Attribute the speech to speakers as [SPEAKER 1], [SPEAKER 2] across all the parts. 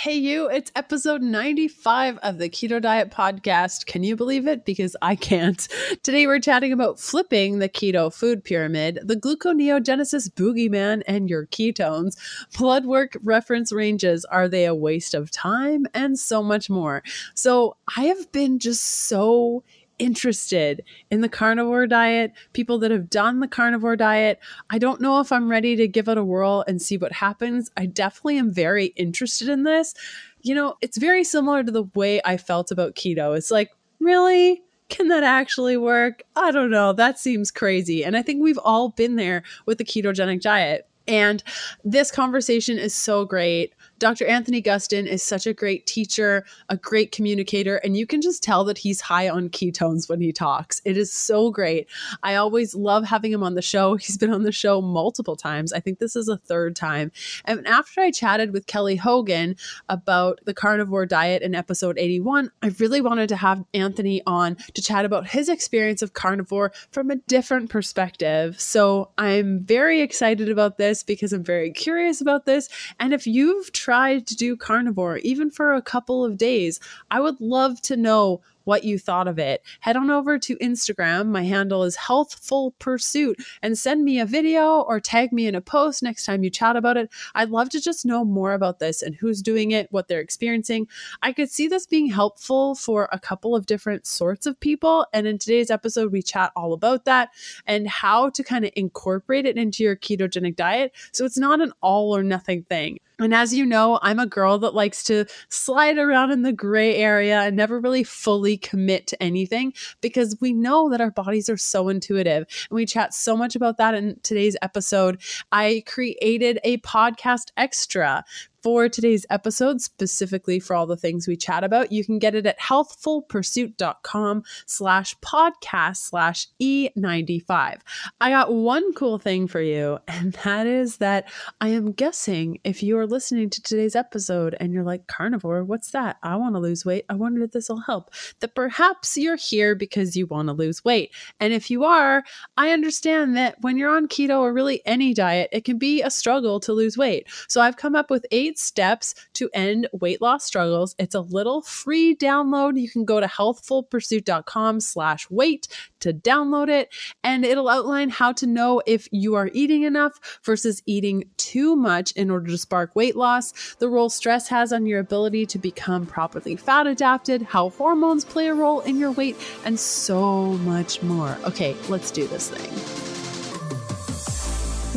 [SPEAKER 1] Hey you, it's episode 95 of the Keto Diet Podcast. Can you believe it? Because I can't. Today we're chatting about flipping the keto food pyramid, the gluconeogenesis boogeyman, and your ketones, blood work reference ranges, are they a waste of time, and so much more. So I have been just so interested in the carnivore diet, people that have done the carnivore diet. I don't know if I'm ready to give it a whirl and see what happens. I definitely am very interested in this. You know, it's very similar to the way I felt about keto. It's like, really? Can that actually work? I don't know. That seems crazy. And I think we've all been there with the ketogenic diet. And this conversation is so great. Dr. Anthony Gustin is such a great teacher, a great communicator, and you can just tell that he's high on ketones when he talks. It is so great. I always love having him on the show. He's been on the show multiple times. I think this is a third time. And after I chatted with Kelly Hogan about the carnivore diet in episode 81, I really wanted to have Anthony on to chat about his experience of carnivore from a different perspective. So I'm very excited about this because I'm very curious about this. And if you've tried to do carnivore, even for a couple of days, I would love to know what you thought of it. Head on over to Instagram. My handle is Healthful Pursuit, and send me a video or tag me in a post next time you chat about it. I'd love to just know more about this and who's doing it, what they're experiencing. I could see this being helpful for a couple of different sorts of people. And in today's episode, we chat all about that and how to kind of incorporate it into your ketogenic diet so it's not an all or nothing thing. And as you know, I'm a girl that likes to slide around in the gray area and never really fully commit to anything because we know that our bodies are so intuitive. And we chat so much about that in today's episode. I created a podcast extra for today's episode, specifically for all the things we chat about. You can get it at healthfulpursuit.com/podcast/E95. I got one cool thing for you, and that is that I am guessing if you are listening to today's episode and you're like, carnivore, what's that? I want to lose weight. I wonder if this will help. That perhaps you're here because you want to lose weight. And if you are, I understand that when you're on keto or really any diet, it can be a struggle to lose weight. So I've come up with 8 steps to end weight loss struggles. It's a little free download. You can go to healthfulpursuit.com/weight to download it, and it'll outline how to know if you are eating enough versus eating too much in order to spark weight loss, the role stress has on your ability to become properly fat adapted, how hormones play a role in your weight, and so much more. Okay, let's do this thing.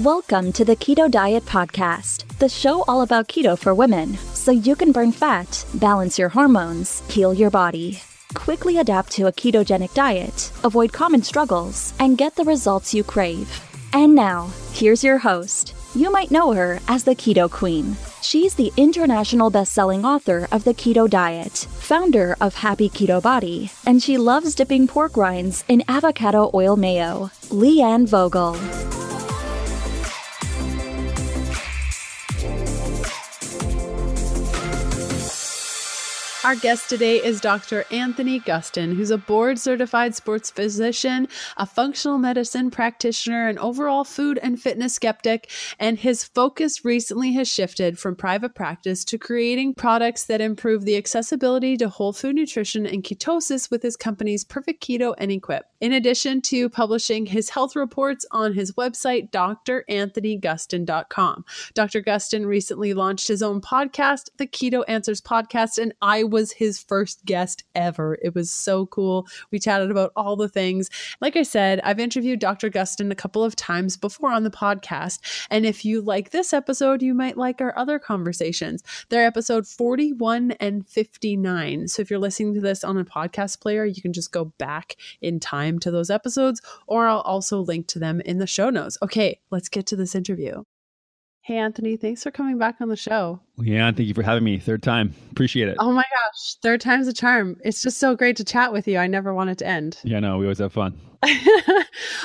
[SPEAKER 2] Welcome to the Keto Diet Podcast, the show all about keto for women, so you can burn fat, balance your hormones, heal your body, quickly adapt to a ketogenic diet, avoid common struggles, and get the results you crave. And now, here's your host. You might know her as the Keto Queen. She's the international best-selling author of The Keto Diet, founder of Happy Keto Body, and she loves dipping pork rinds in avocado oil mayo, Leanne Vogel.
[SPEAKER 1] Our guest today is Dr. Anthony Gustin, who's a board-certified sports physician, a functional medicine practitioner, an overall food and fitness skeptic, and his focus recently has shifted from private practice to creating products that improve the accessibility to whole food nutrition and ketosis with his companies Perfect Keto and Equip. In addition to publishing his health reports on his website, DrAnthonyGustin.com. Dr. Gustin recently launched his own podcast, the Keto Answers Podcast, and I was his first guest ever. It was so cool. We chatted about all the things. Like I said, I've interviewed Dr. Gustin a couple of times before on the podcast. And if you like this episode, you might like our other conversations. They're episode 41 and 59. So if you're listening to this on a podcast player, you can just go back in time to those episodes, or I'll also link to them in the show notes. Okay, let's get to this interview. Hey, Anthony, thanks for coming back on the show.
[SPEAKER 3] Yeah, thank you for having me. Third time. Appreciate it.
[SPEAKER 1] Oh my gosh. Third time's a charm. It's just so great to chat with you. I never want it to end.
[SPEAKER 3] Yeah, no, we always have fun.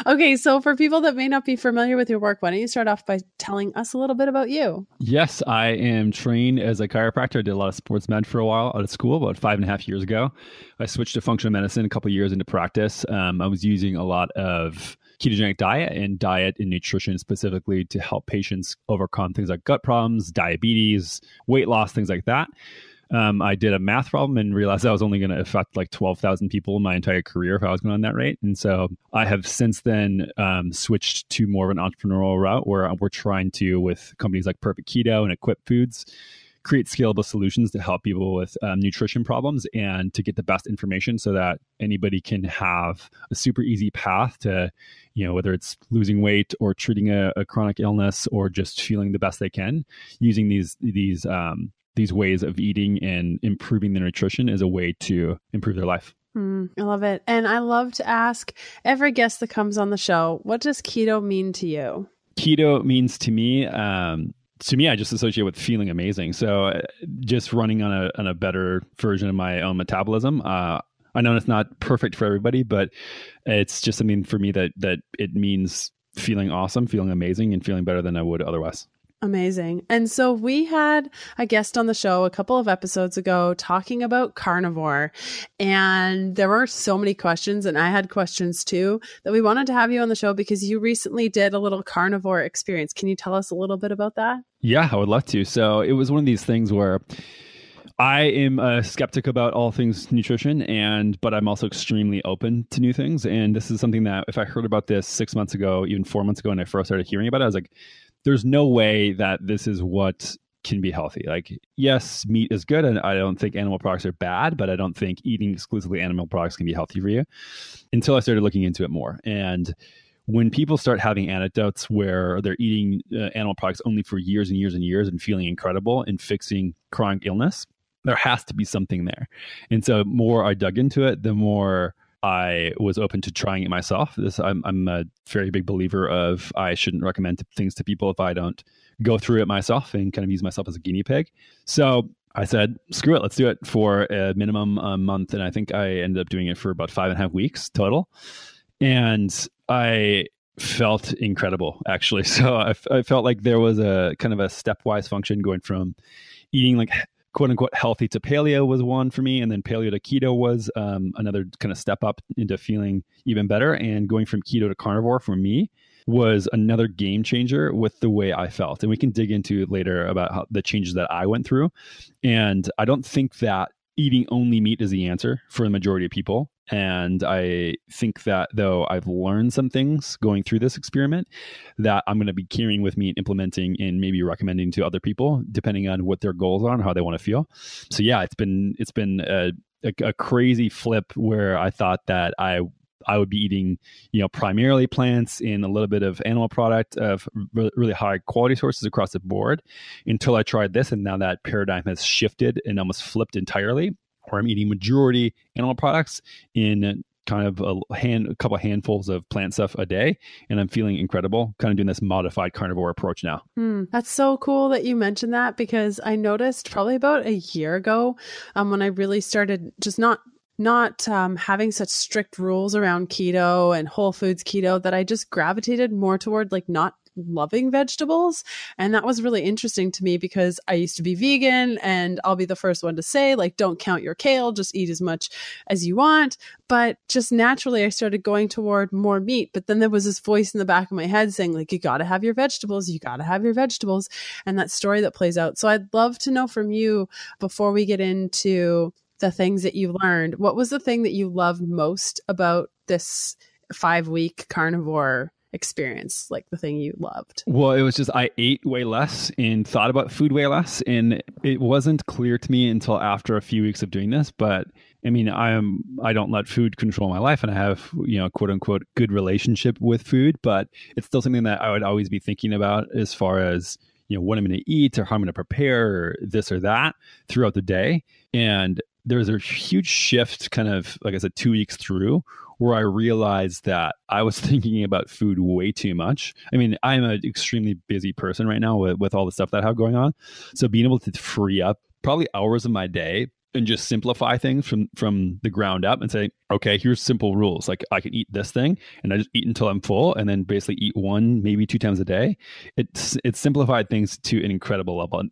[SPEAKER 1] Okay, so for people that may not be familiar with your work, why don't you start off by telling us a little bit about you?
[SPEAKER 3] Yes, I am trained as a chiropractor. I did a lot of sports med for a while out of school, about 5.5 years ago. I switched to functional medicine a couple of years into practice. I was using a lot of ketogenic diet and diet and nutrition specifically to help patients overcome things like gut problems, diabetes, weight loss, things like that. I did a math problem and realized I was only going to affect like 12,000 people in my entire career if I was going on that rate. And so I have since then switched to more of an entrepreneurial route where we're trying to, with companies like Perfect Keto and Equip Foods, create scalable solutions to help people with nutrition problems and to get the best information so that anybody can have a super easy path to, whether it's losing weight or treating a chronic illness or just feeling the best they can, using these ways of eating and improving their nutrition as a way to improve their life.
[SPEAKER 1] I love it. And I love to ask every guest that comes on the show, what does keto mean to you?
[SPEAKER 3] Keto means to me, I just associate with feeling amazing. So just running on a better version of my own metabolism. I know it's not perfect for everybody, but it's just something for me that it means feeling awesome, feeling amazing, and feeling better than I would otherwise.
[SPEAKER 1] Amazing. And so we had a guest on the show a couple of episodes ago talking about carnivore, and there were so many questions, and I had questions too, that we wanted to have you on the show because you recently did a little carnivore experience. Can you tell us a little bit about that?
[SPEAKER 3] Yeah, I would love to. So it was one of these things where I am a skeptic about all things nutrition, but I'm also extremely open to new things. And this is something that if I heard about this 6 months ago, even 4 months ago, when I first started hearing about it, I was like, there's no way that this is what can be healthy. Like, yes, meat is good, and I don't think animal products are bad, but I don't think eating exclusively animal products can be healthy for you until I started looking into it more. And when people start having anecdotes where they're eating animal products only for years and years and years and feeling incredible and fixing chronic illness, there has to be something there. And so the more I dug into it, the more I was open to trying it myself. I'm a very big believer of I shouldn't recommend things to people if I don't go through it myself and kind of use myself as a guinea pig. So I said, screw it, let's do it for a minimum a month. And I think I ended up doing it for about 5.5 weeks total. And I felt incredible, actually. So I felt like there was a kind of a stepwise function going from eating like quote unquote healthy to paleo was one for me. And then paleo to keto was another kind of step up into feeling even better. And going from keto to carnivore for me was another game changer with the way I felt. And we can dig into it later about how the changes that I went through. And I don't think that eating only meat is the answer for the majority of people. And I think that though I've learned some things going through this experiment that I'm going to be carrying with me and implementing and maybe recommending to other people, depending on what their goals are and how they want to feel. So yeah, it's been a crazy flip where I thought that I would be eating, primarily plants and a little bit of animal product of really high quality sources across the board until I tried this. And now that paradigm has shifted and almost flipped entirely, where I'm eating majority animal products in kind of a couple handfuls of plant stuff a day. And I'm feeling incredible, kind of doing this modified carnivore approach now.
[SPEAKER 1] That's so cool that you mentioned that, because I noticed probably about a year ago when I really started just not having such strict rules around keto and whole foods keto, that I just gravitated more toward like not loving vegetables. And that was really interesting to me because I used to be vegan, and I'll be the first one to say, like, don't count your kale, just eat as much as you want. But just naturally, I started going toward more meat. But then there was this voice in the back of my head saying, like, you got to have your vegetables. You got to have your vegetables. And that story that plays out. So I'd love to know from you, before we get into the things that you learned, what was the thing that you loved most about this 5-week carnivore experience, like the thing you loved?
[SPEAKER 3] Well, it was just I ate way less and thought about food way less. And it wasn't clear to me until after a few weeks of doing this. But I mean, I don't let food control my life, and I have, quote unquote, good relationship with food, but it's still something that I would always be thinking about as far as, what I'm going to eat or how I'm going to prepare or this or that throughout the day. And there was a huge shift kind of, like I said, 2 weeks through, where I realized that I was thinking about food way too much. I mean, I'm an extremely busy person right now with all the stuff that I have going on. So being able to free up probably hours of my day and just simplify things from the ground up and say, okay, here's simple rules. Like, I can eat this thing and I just eat until I'm full, and then basically eat 1, maybe 2 times a day. It's simplified things to an incredible level.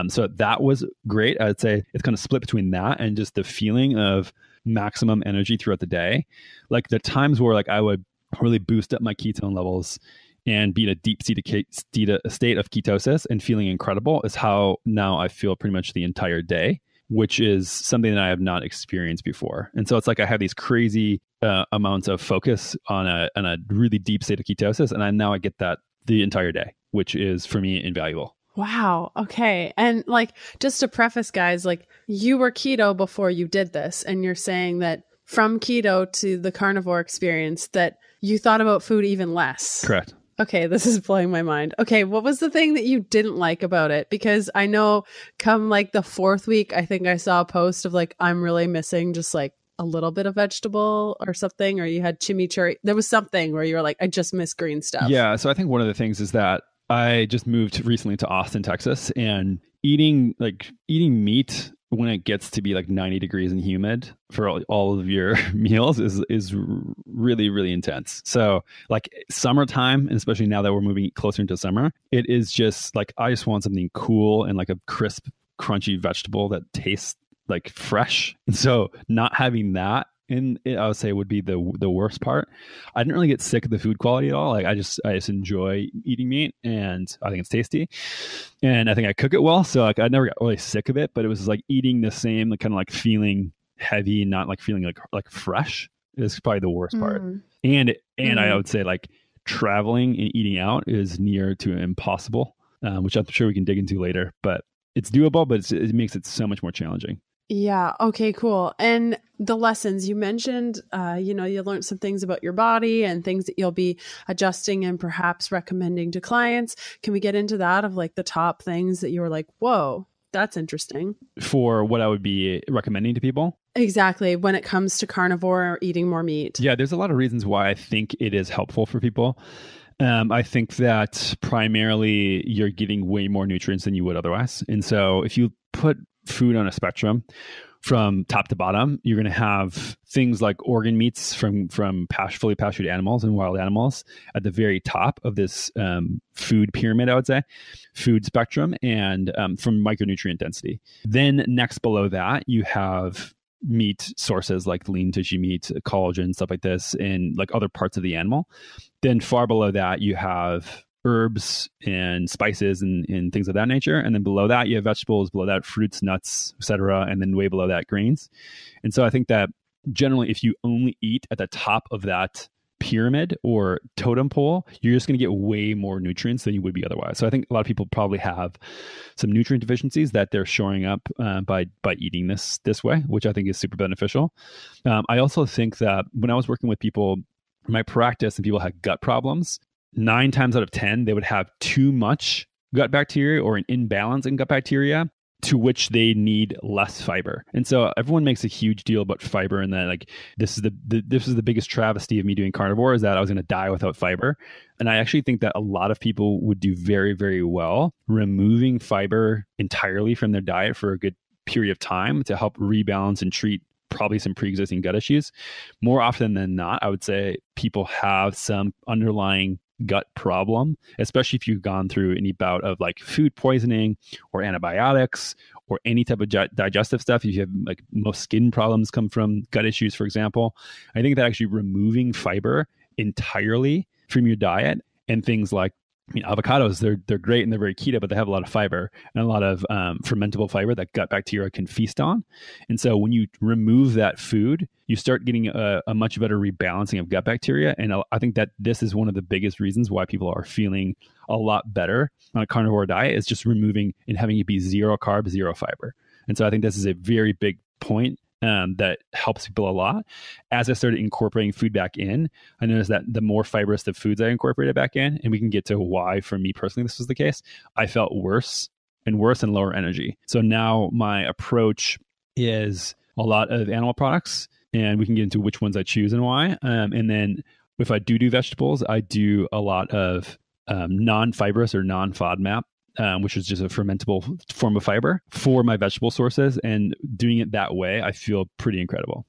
[SPEAKER 3] So that was great. I'd say it's kind of split between that and just the feeling of maximum energy throughout the day. Like the times where like I would really boost up my ketone levels and be in a deep state of ketosis and feeling incredible is how now I feel pretty much the entire day, which is something that I have not experienced before. And so it's like I have these crazy amounts of focus on a really deep state of ketosis, and now I get that the entire day, which is for me invaluable.
[SPEAKER 1] Wow. Okay. And like, just to preface, guys, like you were keto before you did this, and you're saying that from keto to the carnivore experience that you thought about food even less.
[SPEAKER 3] Correct.
[SPEAKER 1] Okay, this is blowing my mind. Okay, what was the thing that you didn't like about it? Because I know come like the 4th week, I think I saw a post of like, I'm really missing just like a little bit of vegetable or something, or you had chimichurri. There was something where you were like, I just miss green stuff.
[SPEAKER 3] Yeah. So I think one of the things is that I just moved recently to Austin, Texas, and eating meat when it gets to be like 90 degrees and humid for all of your meals is really, really intense. So like summertime, and especially now that we're moving closer into summer, it is just like, I just want something cool and like a crisp, crunchy vegetable that tastes like fresh. And so not having that in it, I would say, would be the worst part. I didn't really get sick of the food quality at all. Like I just enjoy eating meat, and I think it's tasty, and I think I cook it well. So like I never got really sick of it, but it was like eating the same, like kind of like feeling heavy, not like feeling like fresh is probably the worst part. And I would say like traveling and eating out is near to impossible, which I'm sure we can dig into later, but it's doable, but it makes it so much more challenging.
[SPEAKER 1] Yeah. Okay, cool. And the lessons you mentioned, you learned some things about your body and things that you'll be adjusting and perhaps recommending to clients. Can we get into that of like the top things that you were like, whoa, that's interesting? For
[SPEAKER 3] what I would be recommending to people?
[SPEAKER 1] Exactly. When it comes to carnivore or eating more meat.
[SPEAKER 3] Yeah, there's a lot of reasons why I think it is helpful for people. I think that primarily you're getting way more nutrients than you would otherwise. And so if you put food on a spectrum from top to bottom, you're going to have things like organ meats from fully pastured animals and wild animals at the very top of this food pyramid, I would say, food spectrum, and from micronutrient density. Then next below that, you have meat sources like lean tissue meat, collagen, stuff like this, and like other parts of the animal. Then far below that, you have herbs and spices and things of that nature. And then below that, you have vegetables, below that, fruits, nuts, etc. And then way below that, grains. And so I think that generally, if you only eat at the top of that pyramid or totem pole, you're just going to get way more nutrients than you would be otherwise. So I think a lot of people probably have some nutrient deficiencies that they're shoring up by eating this way, which I think is super beneficial. I also think that when I was working with people, my practice, and people had gut problems, 9 times out of 10, they would have too much gut bacteria or an imbalance in gut bacteria, to which they need less fiber. And so everyone makes a huge deal about fiber, and that like this is the biggest travesty of me doing carnivore, is that I was going to die without fiber. And I actually think that a lot of people would do very, very well removing fiber entirely from their diet for a good period of time to help rebalance and treat probably some pre-existing gut issues. More often than not, I would say people have some underlying gut problem, especially if you've gone through any bout of like food poisoning or antibiotics or any type of digestive stuff. If you have like most skin problems come from gut issues, for example, I think that actually removing fiber entirely from your diet, and things like, avocados, they're great and they're very keto, but they have a lot of fiber and a lot of fermentable fiber that gut bacteria can feast on. And so when you remove that food, you start getting a much better rebalancing of gut bacteria. And I think that this is one of the biggest reasons why people are feeling a lot better on a carnivore diet, is just removing and having it be 0 carbs, 0 fiber. And so I think this is a very big point that helps people a lot. As I started incorporating food back in, I noticed that the more fibrous the foods I incorporated back in, and we can get to why for me personally this was the case, I felt worse and lower energy. So now my approach is a lot of animal products, and we can get into which ones I choose and why. And then if I do vegetables, I do a lot of non-fibrous or non-FODMAP, which is just a fermentable form of fiber for my vegetable sources. And doing it that way, I feel pretty incredible.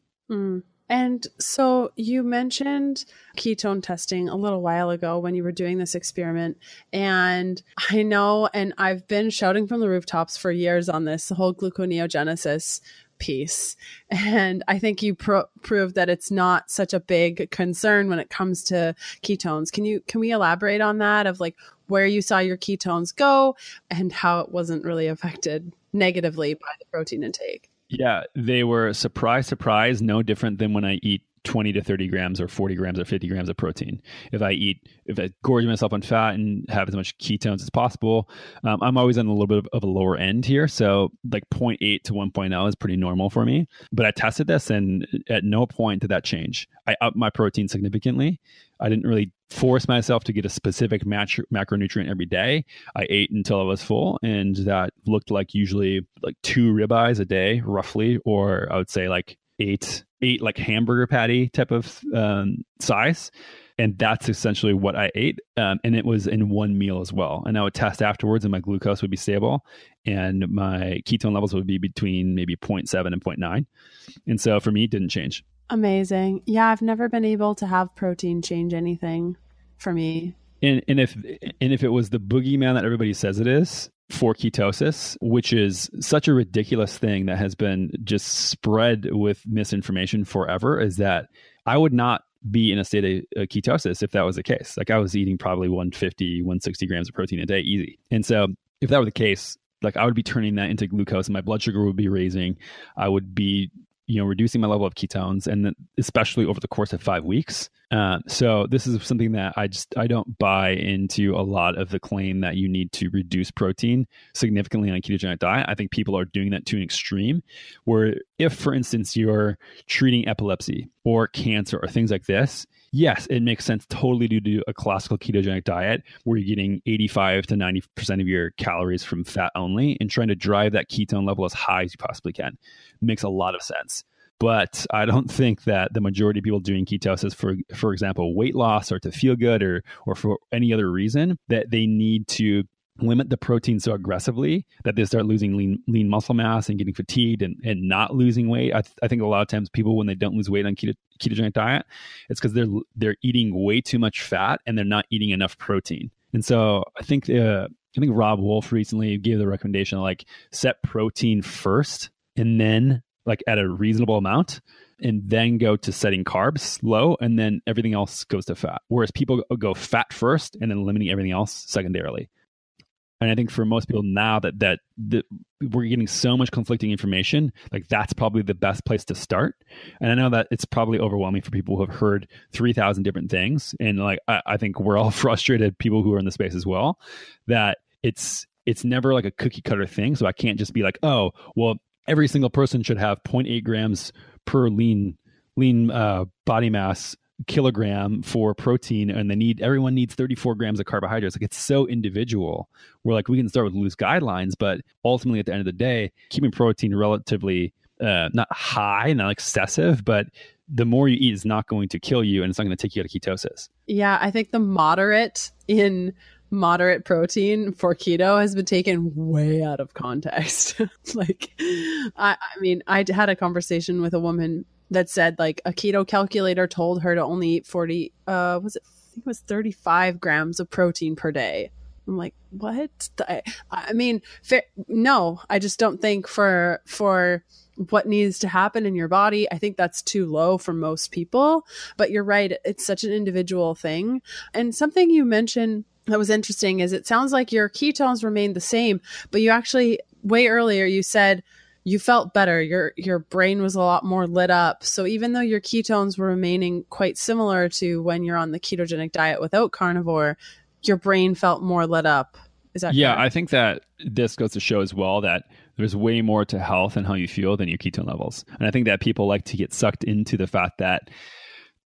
[SPEAKER 1] And so you mentioned ketone testing a little while ago when you were doing this experiment. And I know, and I've been shouting from the rooftops for years on this, the whole gluconeogenesis piece. And I think you proved that it's not such a big concern when it comes to ketones. Can we elaborate on that, of like where you saw your ketones go and how it wasn't really affected negatively by the protein intake?
[SPEAKER 3] Yeah, they were, surprise, no different than when I eat 20 to 30 grams or 40 grams or 50 grams of protein. If I gorge myself on fat and have as much ketones as possible, I'm always on a little bit of a lower end here. So like 0.8 to 1.0 is pretty normal for me. But I tested this and at no point did that change. I upped my protein significantly. I didn't really force myself to get a specific macronutrient every day. I ate until I was full, and that looked like usually like 2 ribeyes a day, roughly, or I would say like eight like hamburger patty type of size. And that's essentially what I ate. And it was in one meal as well. And I would test afterwards and my glucose would be stable and my ketone levels would be between maybe 0.7 and 0.9. And so for me, it didn't change.
[SPEAKER 1] Amazing. Yeah, I've never been able to have protein change anything for me.
[SPEAKER 3] And if it was the boogeyman that everybody says it is for ketosis, which is such a ridiculous thing that has been just spread with misinformation forever, is that I would not be in a state of ketosis if that was the case. Like I was eating probably 150, 160 grams of protein a day, easy. And so if that were the case, like I would be turning that into glucose and my blood sugar would be raising. I would be reducing my level of ketones, and especially over the course of 5 weeks. So this is something that I don't buy into a lot of the claim that you need to reduce protein significantly on a ketogenic diet. I think people are doing that to an extreme, where if, for instance, you're treating epilepsy or cancer or things like this, yes, it makes sense totally to do a classical ketogenic diet where you're getting 85 to 90% of your calories from fat only and trying to drive that ketone level as high as you possibly can. Makes a lot of sense. But I don't think that the majority of people doing ketosis, for example, weight loss or to feel good or for any other reason, that they need to limit the protein so aggressively that they start losing lean muscle mass and getting fatigued and not losing weight. I think a lot of times people, when they don't lose weight on ketogenic diet, it's because they're eating way too much fat and they're not eating enough protein. And so I think Rob Wolf recently gave the recommendation, like, set protein first and then like at a reasonable amount, and then go to setting carbs low, and then everything else goes to fat. Whereas people go fat first and then limiting everything else secondarily. And I think for most people now that we're getting so much conflicting information, like that's probably the best place to start. And I know that it's probably overwhelming for people who have heard 3,000 different things. And like, I think we're all frustrated, people who are in the space as well, that it's never like a cookie cutter thing. So I can't just be like, oh, well, every single person should have 0.8 grams per lean body mass kilogram for protein, and everyone needs 34 grams of carbohydrates. Like, it's so individual. We're like, we can start with loose guidelines, but ultimately at the end of the day, keeping protein relatively not high, not excessive, but the more you eat is not going to kill you, and it's not going to take you out of ketosis.
[SPEAKER 1] Yeah, I think the moderate protein for keto has been taken way out of context. Like, I mean, I had a conversation with a woman that said like a keto calculator told her to only eat 35 grams of protein per day. I'm like, what? I mean, no, I just don't think for what needs to happen in your body, I think that's too low for most people. But you're right, it's such an individual thing. And something you mentioned that was interesting is it sounds like your ketones remained the same, but you actually, way earlier, you said you felt better. Your brain was a lot more lit up. So even though your ketones were remaining quite similar to when you're on the ketogenic diet without carnivore, your brain felt more lit up. Is that correct?
[SPEAKER 3] I think that this goes to show as well that there's way more to health and how you feel than your ketone levels. And I think that people like to get sucked into the fact that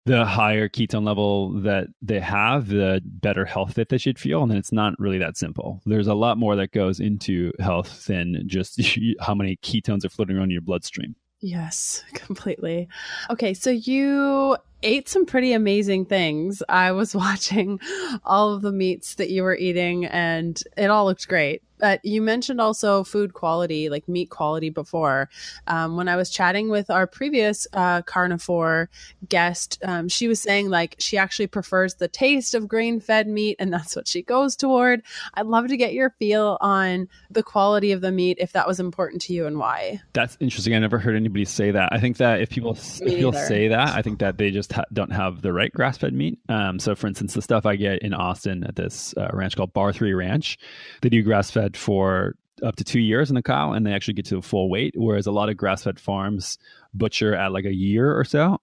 [SPEAKER 3] the higher ketone level that they have, the better health that they should feel. And then it's not really that simple. There's a lot more that goes into health than just how many ketones are floating around in your bloodstream.
[SPEAKER 1] Yes, completely. Okay, so you ate some pretty amazing things. I was watching all of the meats that you were eating and it all looked great. But you mentioned also food quality, like meat quality before. When I was chatting with our previous carnivore guest, she was saying like she actually prefers the taste of grain-fed meat, and that's what she goes toward. I'd love to get your feel on the quality of the meat, if that was important to you and why.
[SPEAKER 3] That's interesting. I never heard anybody say that. I think that if people say that, I think that they just don't have the right grass-fed meat. So for instance, the stuff I get in Austin at this ranch called Bar 3 Ranch, they do grass-fed for up to 2 years in the cow, and they actually get to a full weight, whereas a lot of grass-fed farms butcher at like a year or so,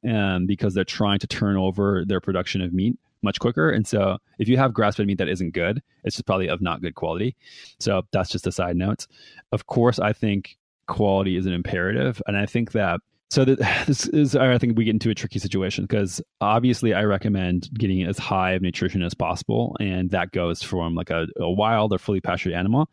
[SPEAKER 3] because they're trying to turn over their production of meat much quicker. And so if you have grass-fed meat that isn't good, it's just probably of not good quality. So that's just a side note. Of course, I think quality is an imperative, and I think that this is, I think we get into a tricky situation, because obviously I recommend getting as high of nutrition as possible. And that goes from like a wild or fully pastured animal.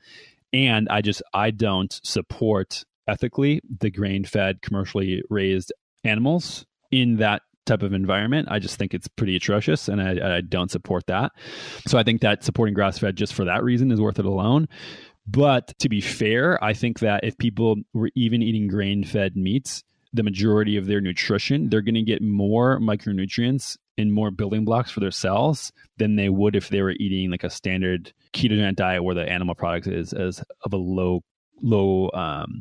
[SPEAKER 3] And I don't support ethically the grain-fed, commercially raised animals in that type of environment. I just think it's pretty atrocious, and I don't support that. So I think that supporting grass-fed just for that reason is worth it alone. But to be fair, I think that if people were even eating grain-fed meats, the majority of their nutrition, they're going to get more micronutrients and more building blocks for their cells than they would if they were eating like a standard ketogenic diet where the animal product is as of a low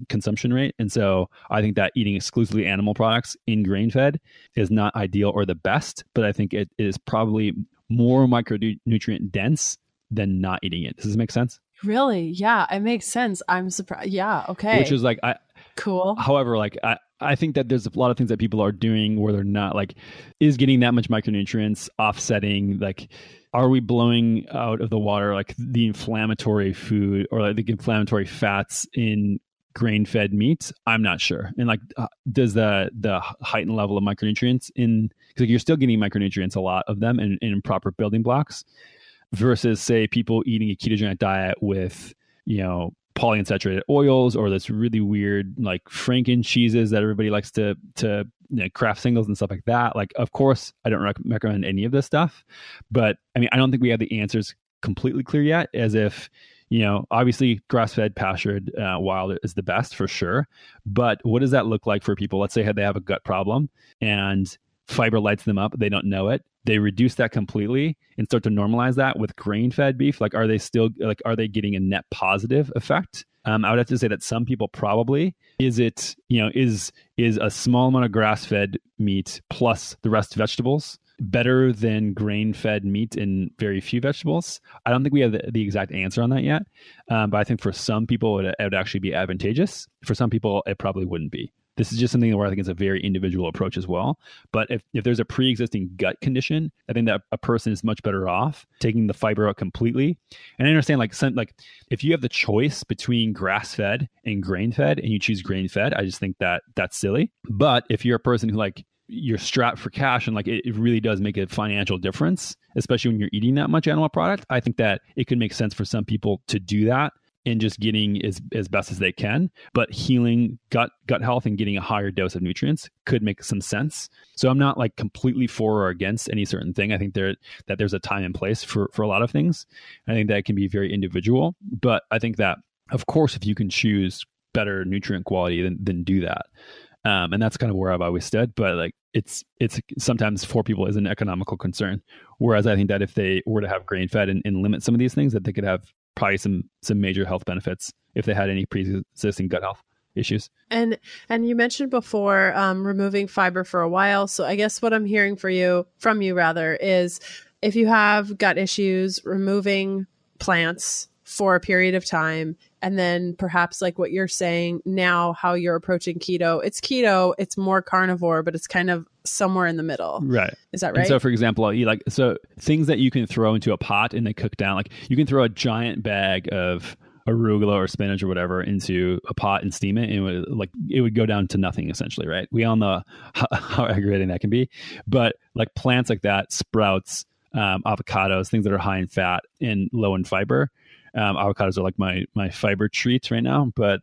[SPEAKER 3] consumption rate. And so I think that eating exclusively animal products in grain-fed is not ideal or the best, but I think it is probably more micronutrient dense than not eating it. Does this make sense?
[SPEAKER 1] Really? Yeah, it makes sense. I'm surprised. Yeah. Okay.
[SPEAKER 3] Which is like,
[SPEAKER 1] cool.
[SPEAKER 3] However, like I think that there's a lot of things that people are doing where they're not like, is getting that much micronutrients offsetting, like, are we blowing out of the water like the inflammatory food or like the inflammatory fats in grain-fed meat? I'm not sure. And like, does the heightened level of micronutrients because you're still getting micronutrients, a lot of them in proper building blocks, versus say people eating a ketogenic diet with, polyunsaturated oils or this really weird like Franken cheeses that everybody likes to craft singles and stuff like that. Like, of course, I don't recommend any of this stuff, but I mean, I don't think we have the answers completely clear yet, as if, obviously grass-fed, pastured, wild is the best for sure. But what does that look like for people? Let's say they have a gut problem and fiber lights them up. They don't know it. They reduce that completely and start to normalize that with grain-fed beef. Like, are they getting a net positive effect? I would have to say that some people probably. Is it, is a small amount of grass-fed meat plus the rest vegetables better than grain-fed meat and very few vegetables? I don't think we have the exact answer on that yet. But I think for some people, it would actually be advantageous. For some people, it probably wouldn't be. This is just something where I think it's a very individual approach as well. But if there's a pre-existing gut condition, I think that a person is much better off taking the fiber out completely. And I understand like if you have the choice between grass-fed and grain-fed and you choose grain-fed, I just think that that's silly. But if you're a person who like you're strapped for cash and like it really does make a financial difference, especially when you're eating that much animal product, I think that it could make sense for some people to do that and just getting as best as they can, but healing gut health and getting a higher dose of nutrients could make some sense. So I'm not like completely for or against any certain thing. I think there's a time and place for a lot of things. I think that it can be very individual, but I think that of course, if you can choose better nutrient quality, then do that. And that's kind of where I've always stood, but like it's sometimes for people is an economical concern. Whereas I think that if they were to have grain fed and limit some of these things, that they could have probably some major health benefits if they had any pre-existing gut health issues. And
[SPEAKER 1] you mentioned before removing fiber for a while. So I guess what I'm hearing from you is if you have gut issues, removing plants for a period of time, and then perhaps like what you're saying now, how you're approaching keto, it's more carnivore, but it's kind of somewhere in the middle. Right. Is that right?
[SPEAKER 3] And so for example, so things that you can throw into a pot and they cook down, like you can throw a giant bag of arugula or spinach or whatever into a pot and steam it, and it would go down to nothing essentially, right? We all know how aggravating that can be. But like plants like that, sprouts, avocados, things that are high in fat and low in fiber. Avocados are like my fiber treat right now, but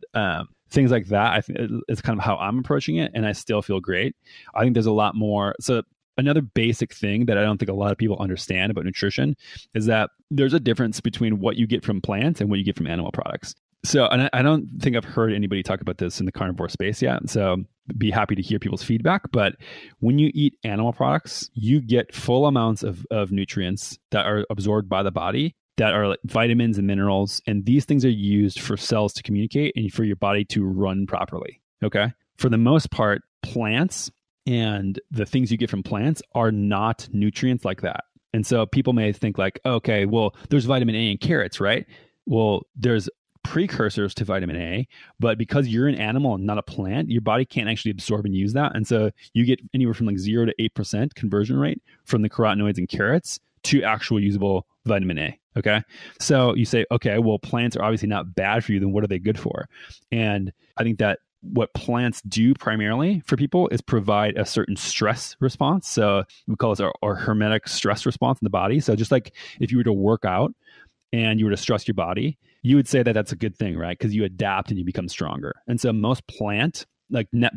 [SPEAKER 3] things like that, I think it's kind of how I'm approaching it, and I still feel great. I think there's a lot more. So another basic thing that I don't think a lot of people understand about nutrition is that there's a difference between what you get from plants and what you get from animal products. So, and I don't think I've heard anybody talk about this in the carnivore space yet. So be happy to hear people's feedback. But when you eat animal products, you get full amounts of nutrients that are absorbed by the body, that are like vitamins and minerals. And these things are used for cells to communicate and for your body to run properly. Okay. For the most part, plants and the things you get from plants are not nutrients like that. And so people may think like, okay, well, there's vitamin A in carrots, right? Well, there's precursors to vitamin A, but because you're an animal and not a plant, your body can't actually absorb and use that. And so you get anywhere from like 0 to 8% conversion rate from the carotenoids in carrots to actual usable vitamin A. Okay. So you say, okay, well, plants are obviously not bad for you. Then what are they good for? And I think that what plants do primarily for people is provide a certain stress response. So we call this our hermetic stress response in the body. So just like if you were to work out and you were to stress your body, you would say that that's a good thing, right? Because you adapt and you become stronger. And so most plant, like net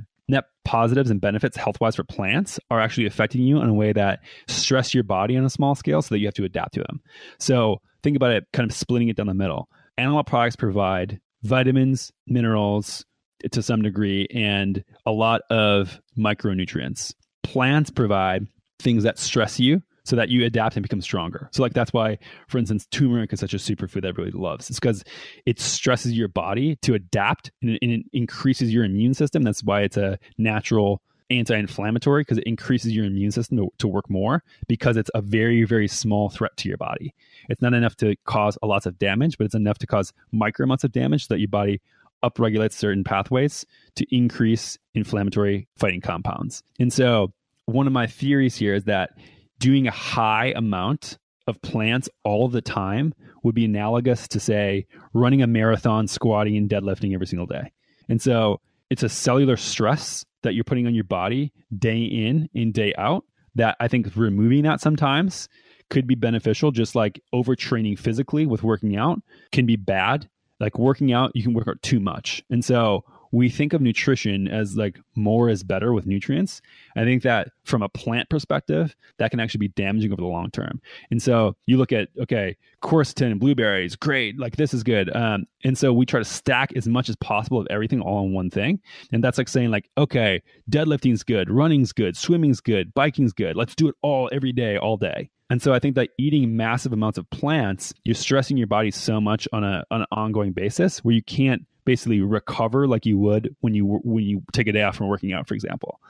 [SPEAKER 3] positives and benefits health-wise for plants are actually affecting you in a way that stress your body on a small scale so that you have to adapt to them. So think about it, kind of splitting it down the middle. Animal products provide vitamins, minerals to some degree, and a lot of micronutrients. Plants provide things that stress you so that you adapt and become stronger. So like that's why, for instance, turmeric is such a superfood that everybody loves. It's because it stresses your body to adapt and it increases your immune system. That's why it's a natural anti-inflammatory, because it increases your immune system to work more, because it's a very, very small threat to your body. It's not enough to cause a lot of damage, but it's enough to cause micro amounts of damage so that your body upregulates certain pathways to increase inflammatory fighting compounds. And so one of my theories here is that doing a high amount of plants all the time would be analogous to, say, running a marathon, squatting, and deadlifting every single day. And so it's a cellular stress that you're putting on your body day in and day out that I think removing that sometimes could be beneficial, just like overtraining physically with working out can be bad. Like working out, you can work out too much. And so we think of nutrition as like more is better with nutrients. I think that from a plant perspective, that can actually be damaging over the long term. And so you look at, okay, quercetin and blueberries, great, like this is good. And so we try to stack as much as possible of everything all in one thing. And that's like saying like, okay, deadlifting's good, running's good, swimming's good, biking's good. Let's do it all every day, all day. And so I think that eating massive amounts of plants, you're stressing your body so much on an ongoing basis where you can't basically recover like you would when you take a day off from working out, for example.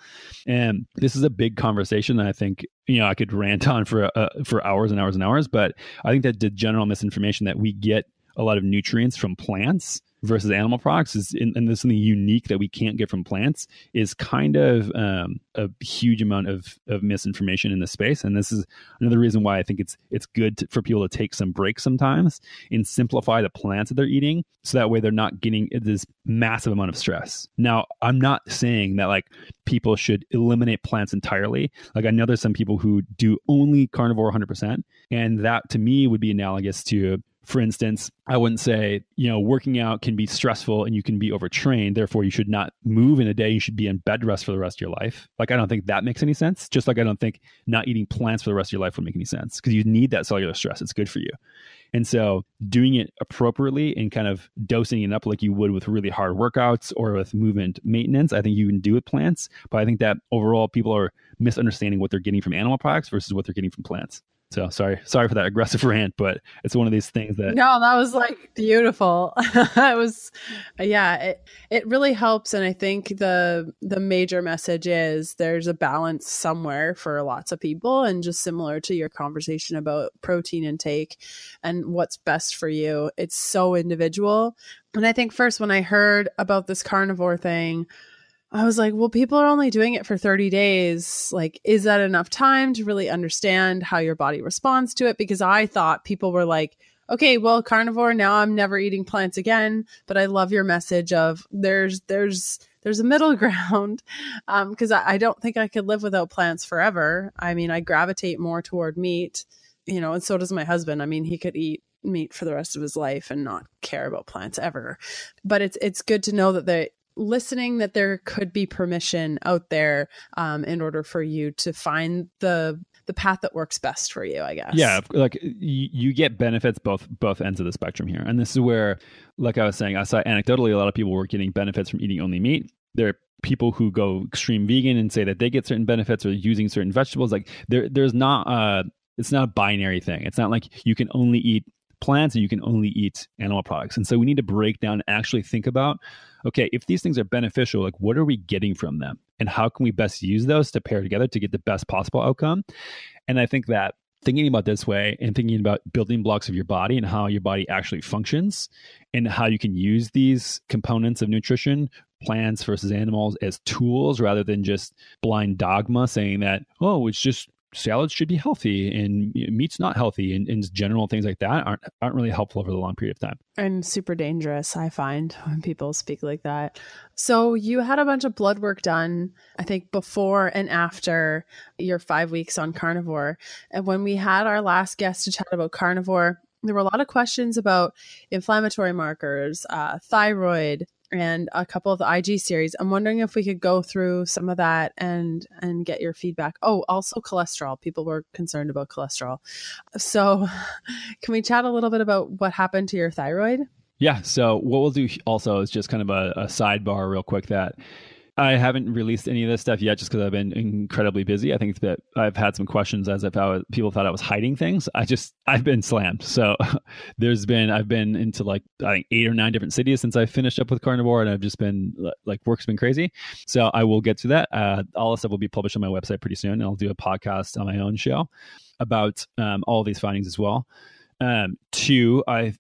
[SPEAKER 3] And this is a big conversation that I think, I could rant on for hours and hours and hours, but I think that the general misinformation that we get a lot of nutrients from plants versus animal products and there's something unique that we can't get from plants is kind of a huge amount of misinformation in this space. And this is another reason why I think it's good for people to take some breaks sometimes and simplify the plants that they're eating so that way they're not getting this massive amount of stress. Now, I'm not saying that like people should eliminate plants entirely. Like I know there's some people who do only carnivore 100%, and that to me would be analogous to, for instance, I wouldn't say, working out can be stressful and you can be overtrained. Therefore, you should not move in a day. You should be in bed rest for the rest of your life. Like, I don't think that makes any sense. Just like I don't think not eating plants for the rest of your life would make any sense, because you need that cellular stress. It's good for you. And so doing it appropriately and kind of dosing it up like you would with really hard workouts or with movement maintenance, I think you can do with plants. But I think that overall people are misunderstanding what they're getting from animal products versus what they're getting from plants. So sorry for that aggressive rant, but it's one of these things that.
[SPEAKER 1] No, that was like beautiful. It was, it really helps. And I think the major message is there's a balance somewhere for lots of people. And just similar to your conversation about protein intake and what's best for you, it's so individual. And I think first when I heard about this carnivore thing, I was like, well, people are only doing it for 30 days. Like, is that enough time to really understand how your body responds to it? Because I thought people were like, okay, well, carnivore, now I'm never eating plants again. But I love your message of there's a middle ground, because I don't think I could live without plants forever. I mean, I gravitate more toward meat, and so does my husband. I mean, he could eat meat for the rest of his life and not care about plants ever. But it's good to know that listening that there could be permission out there in order for you to find the path that works best for you, I guess.
[SPEAKER 3] Yeah, like you get benefits both ends of the spectrum here. And this is where, like I was saying, I saw anecdotally a lot of people were getting benefits from eating only meat. There are people who go extreme vegan and say that they get certain benefits or using certain vegetables. Like there's not it's not a binary thing. It's not like you can only eat plants or you can only eat animal products. And so we need to break down and actually think about, okay, if these things are beneficial, like what are we getting from them? And how can we best use those to pair together to get the best possible outcome? And I think that thinking about this way and thinking about building blocks of your body and how your body actually functions and how you can use these components of nutrition, plants versus animals, as tools rather than just blind dogma saying that, oh, it's just salads should be healthy and meat's not healthy, and general things like that aren't really helpful over the long period of time.
[SPEAKER 1] And super dangerous, I find, when people speak like that. So you had a bunch of blood work done, I think, before and after your 5 weeks on carnivore. And when we had our last guest to chat about carnivore, there were a lot of questions about inflammatory markers, thyroid, and a couple of the IG series. I'm wondering if we could go through some of that and get your feedback. Oh, also cholesterol. People were concerned about cholesterol. So can we chat a little bit about what happened to your thyroid?
[SPEAKER 3] Yeah. So what we'll do also is just kind of a sidebar real quick that I haven't released any of this stuff yet just because I've been incredibly busy. I think that I've had some questions as if people thought I was hiding things. I've been slammed. So I've been into like, I think 8 or 9 different cities since I finished up with carnivore, and I've just been like, work's been crazy. So I will get to that. All this stuff will be published on my website pretty soon. And I'll do a podcast on my own show about all these findings as well. 2, I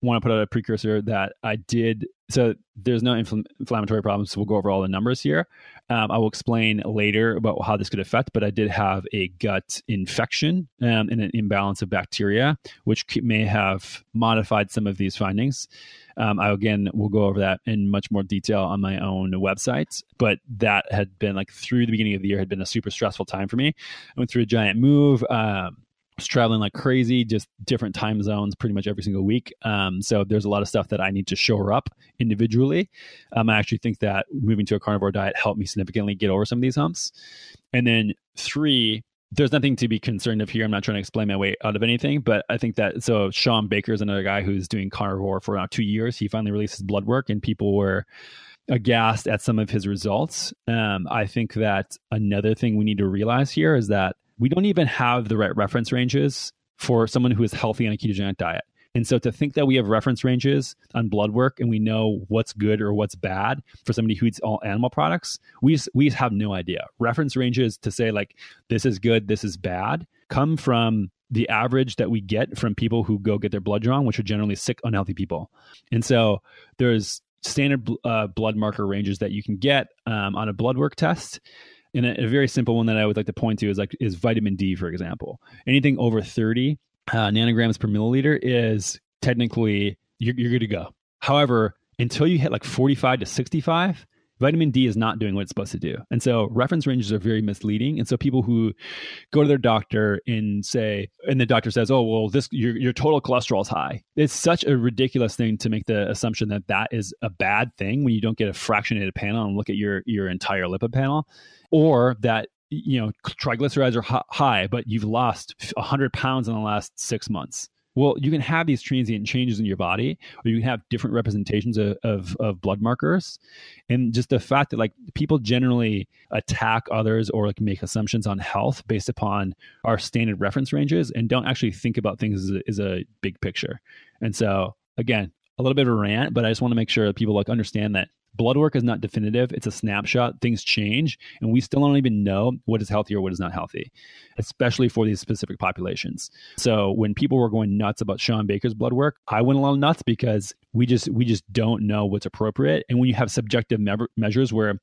[SPEAKER 3] want to put out a precursor that I did. So there's no inflammatory problems. So we'll go over all the numbers here. I will explain later about how this could affect, but I did have a gut infection and an imbalance of bacteria, which may have modified some of these findings. Again, we'll go over that in much more detail on my own website, but that had been like through the beginning of the year had been a super stressful time for me. I went through a giant move. Was traveling like crazy, just different time zones pretty much every single week. So there's a lot of stuff that I need to shore up individually. I actually think that moving to a carnivore diet helped me significantly get over some of these humps. And then 3, there's nothing to be concerned of here. I'm not trying to explain my way out of anything, but I think that, so Sean Baker is another guy who's doing carnivore for around 2 years. He finally released his blood work and people were aghast at some of his results. I think that another thing we need to realize here is that we don't even have the right reference ranges for someone who is healthy on a ketogenic diet. And so to think that we have reference ranges on blood work and we know what's good or what's bad for somebody who eats all animal products, we have no idea. Reference ranges to say like, this is good, this is bad, come from the average that we get from people who go get their blood drawn, which are generally sick, unhealthy people. And so there's standard blood marker ranges that you can get on a blood work test. And a very simple one that I would like to point to is vitamin D, for example. Anything over 30 nanograms per milliliter is technically, you're good to go. However, until you hit like 45 to 65, vitamin D is not doing what it's supposed to do. And so reference ranges are very misleading. And so people who go to their doctor and the doctor says, oh, well, your total cholesterol is high. It's such a ridiculous thing to make the assumption that that is a bad thing when you don't get a fractionated panel and look at your entire lipid panel, or that, triglycerides are high, but you've lost 100 pounds in the last 6 months. Well, you can have these transient changes in your body, or you can have different representations of blood markers. And just the fact that like people generally attack others or like make assumptions on health based upon our standard reference ranges and don't actually think about things as a big picture. And so again, a little bit of a rant, but I just want to make sure that people like understand that blood work is not definitive. It's a snapshot. Things change, and we still don't even know what is healthy or what is not healthy, especially for these specific populations. So when people were going nuts about Sean Baker's blood work, I went a little nuts because we just don't know what's appropriate. And when you have subjective measures where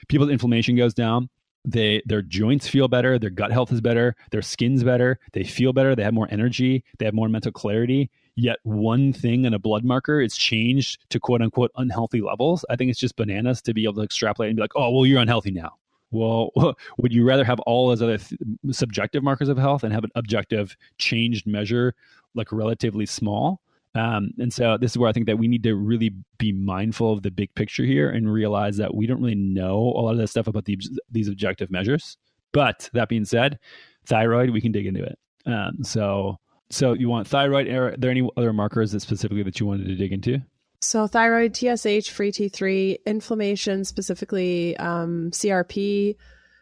[SPEAKER 3] people's inflammation goes down, their joints feel better, their gut health is better, their skin's better, they feel better, they have more energy, they have more mental clarity. Yet one thing in a blood marker is changed to quote unquote unhealthy levels. I think it's just bananas to be able to extrapolate and be like, oh, well, you're unhealthy now. Well, would you rather have all those other subjective markers of health and have an objective changed measure like relatively small? And so this is where I think that we need to really be mindful of the big picture here and realize that we don't really know a lot of this stuff about these objective measures. But that being said, thyroid, we can dig into it. So you want thyroid? Are there any other markers that specifically that you wanted to dig into?
[SPEAKER 1] So thyroid, TSH, free T3, inflammation, specifically CRP,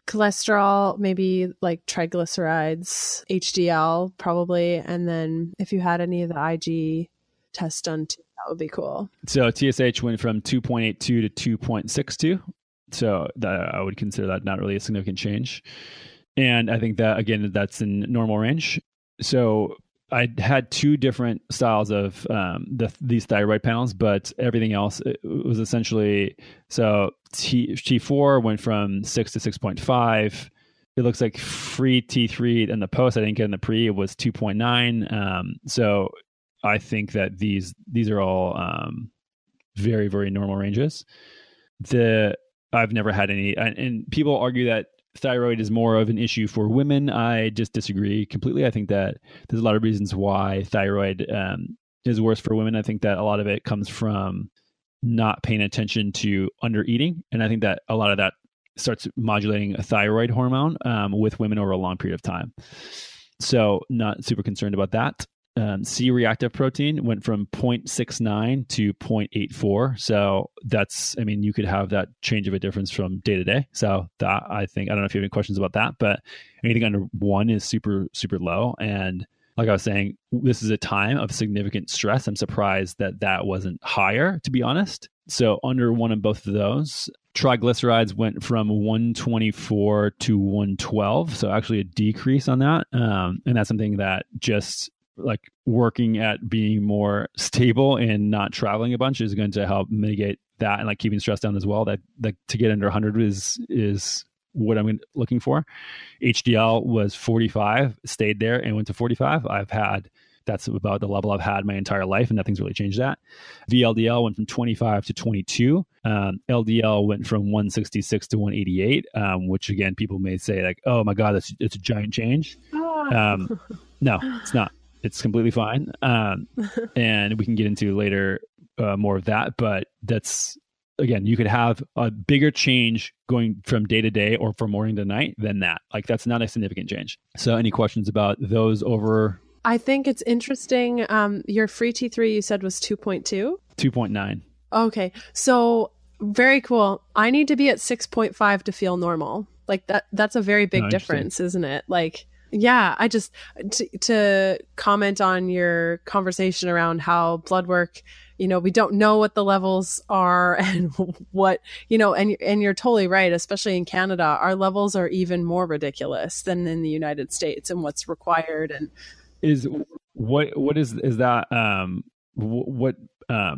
[SPEAKER 1] cholesterol, maybe like triglycerides, HDL probably. And then if you had any of the IG tests done too, that would be cool.
[SPEAKER 3] So TSH went from 2.82 to 2.62. So that, I would consider that not really a significant change. And I think that, again, that's in normal range. So I had two different styles of these thyroid panels, but everything else was essentially, so T4 went from 6 to 6.5. It looks like free T3 in the post, I didn't get in the pre, it was 2.9. So I think that these are all very, very normal ranges. I've never had any, and people argue that thyroid is more of an issue for women. I just disagree completely. I think that there's a lot of reasons why thyroid is worse for women. I think that a lot of it comes from not paying attention to under eating. And I think that a lot of that starts modulating a thyroid hormone with women over a long period of time. So not super concerned about that. C-reactive protein went from 0.69 to 0.84. So that's, I mean, you could have that change of a difference from day to day. So that, I think, I don't know if you have any questions about that, but anything under 1 is super, super low. And like I was saying, this is a time of significant stress. I'm surprised that that wasn't higher, to be honest. So under 1 of both of those. Triglycerides went from 124 to 112. So actually a decrease on that. And that's something that just like working at being more stable and not traveling a bunch is going to help mitigate that, and like keeping stress down as well. That to get under 100 is what I'm looking for. HDL was 45, stayed there and went to 45. That's about the level I've had my entire life, and nothing's really changed that. VLDL went from 25 to 22. LDL went from 166 to 188, which again, people may say like, oh my God, it's a giant change. No, it's not. It's completely fine. And we can get into later more of that. But that's, again, you could have a bigger change going from day to day or from morning to night than that. Like, that's not a significant change. So any questions about those over?
[SPEAKER 1] I think it's interesting. Your free T3 you said was 2.2?
[SPEAKER 3] 2.9. Okay.
[SPEAKER 1] So very cool. I need to be at 6.5 to feel normal. Like that's a very big difference, isn't it? Like, yeah, I just, to comment on your conversation around how blood work, we don't know what the levels are and what, and you're totally right, especially in Canada, our levels are even more ridiculous than in the United States and what's required. And
[SPEAKER 3] what is that, what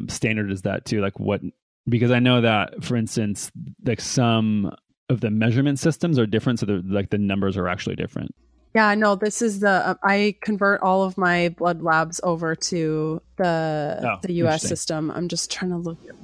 [SPEAKER 3] standard is that too? Like what, because I know that, for instance, like some of the measurement systems are different. So the numbers are actually different.
[SPEAKER 1] Yeah, no, this is I convert all of my blood labs over to the US system. I'm just trying to look at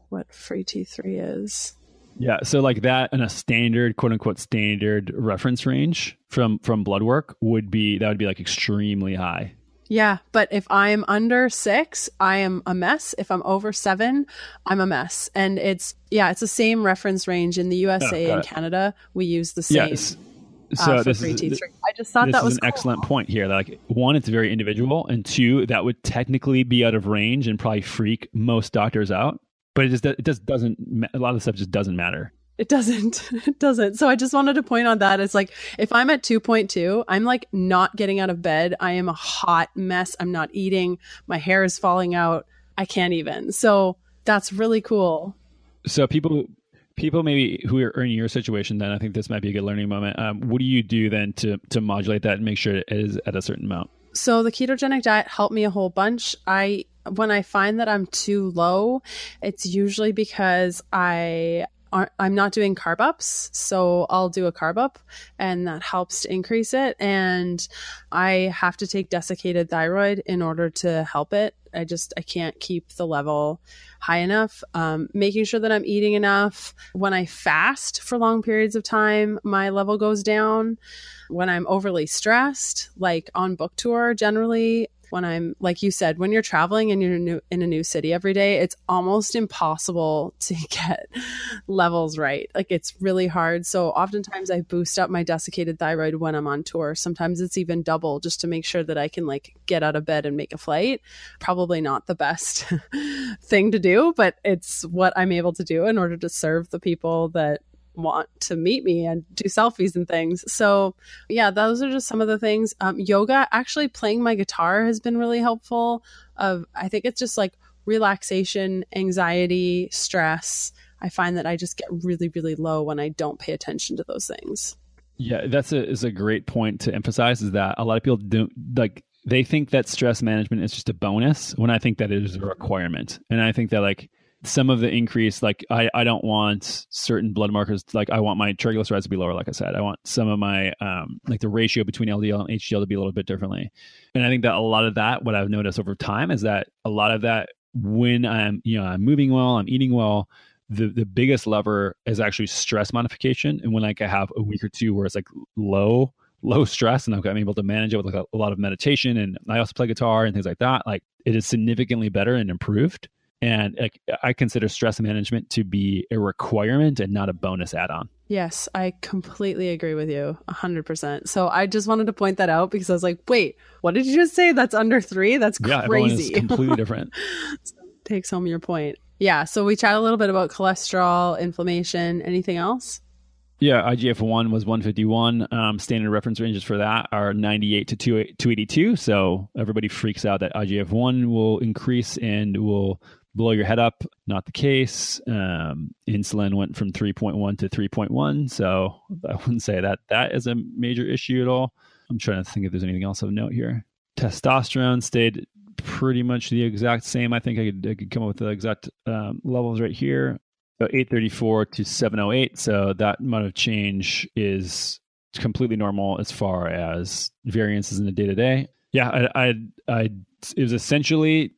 [SPEAKER 1] what free T3 is.
[SPEAKER 3] Yeah, so like that in a standard, quote unquote, standard reference range from blood work would be like extremely high.
[SPEAKER 1] Yeah, but if I'm under 6, I am a mess. If I'm over 7, I'm a mess. And it's the same reference range in the USA and Canada. We use the same.
[SPEAKER 3] Yes. So this is
[SPEAKER 1] T3. I just thought that was
[SPEAKER 3] an
[SPEAKER 1] cool.
[SPEAKER 3] Excellent point here. Like, 1, it's very individual, and 2, that would technically be out of range and probably freak most doctors out. But it just doesn't. A lot of stuff just doesn't matter.
[SPEAKER 1] It doesn't. It doesn't. So I just wanted to point on that. It's like, if I'm at 2.2, I'm like not getting out of bed. I am a hot mess. I'm not eating. My hair is falling out. I can't even. So that's really cool.
[SPEAKER 3] So people maybe who are in your situation, then I think this might be a good learning moment. What do you do then to modulate that and make sure it is at a certain amount?
[SPEAKER 1] So the ketogenic diet helped me a whole bunch. When I find that I'm too low, it's usually because I'm not doing carb ups. So I'll do a carb up and that helps to increase it. And I have to take desiccated thyroid in order to help it. I can't keep the level high enough. Making sure that I'm eating enough. When I fast for long periods of time, my level goes down. When I'm overly stressed, like on book tour, generally, when I'm, like you said, when you're traveling and you're in a new city every day, it's almost impossible to get levels right. Like it's really hard. So oftentimes I boost up my desiccated thyroid when I'm on tour. Sometimes it's even double just to make sure that I can like get out of bed and make a flight. Probably not the best thing to do, but it's what I'm able to do in order to serve the people that want to meet me and do selfies and things. So yeah, those are just some of the things. Yoga, actually playing my guitar has been really helpful. I think it's just like relaxation, anxiety, stress. I find that I just get really, really low when I don't pay attention to those things.
[SPEAKER 3] Yeah, is a great point to emphasize, is that a lot of people don't like, they think that stress management is just a bonus when I think that it is a requirement. And I think that like some of the increase, like I don't want certain blood markers, like I want my triglycerides to be lower, like I said. I want some of my, like the ratio between LDL and HDL to be a little bit differently. And I think that a lot of that, what I've noticed over time is that a lot of that when I'm moving well, I'm eating well, the biggest lever is actually stress modification. And when like I have a week or two where it's like low stress and I'm able to manage it with like a lot of meditation, and I also play guitar and things like that, like it is significantly better and improved. And like, I consider stress management to be a requirement and not a bonus add-on.
[SPEAKER 1] Yes, I completely agree with you 100%. So I just wanted to point that out because I was like, wait, what did you just say? That's under 3? That's crazy.
[SPEAKER 3] Yeah, everyone is completely different.
[SPEAKER 1] So takes home your point. Yeah, so we chat a little bit about cholesterol, inflammation, anything else?
[SPEAKER 3] Yeah, IGF-1 was 151. Standard reference ranges for that are 98 to 282. So everybody freaks out that IGF-1 will increase and will blow your head up. Not the case. Insulin went from 3.1 to 3.1. So I wouldn't say that is a major issue at all. I'm trying to think if there's anything else of note here. Testosterone stayed pretty much the exact same. I think I could come up with the exact levels right here. 834 to 708. So that amount of change is completely normal as far as variances in the day-to-day. Yeah, it was essentially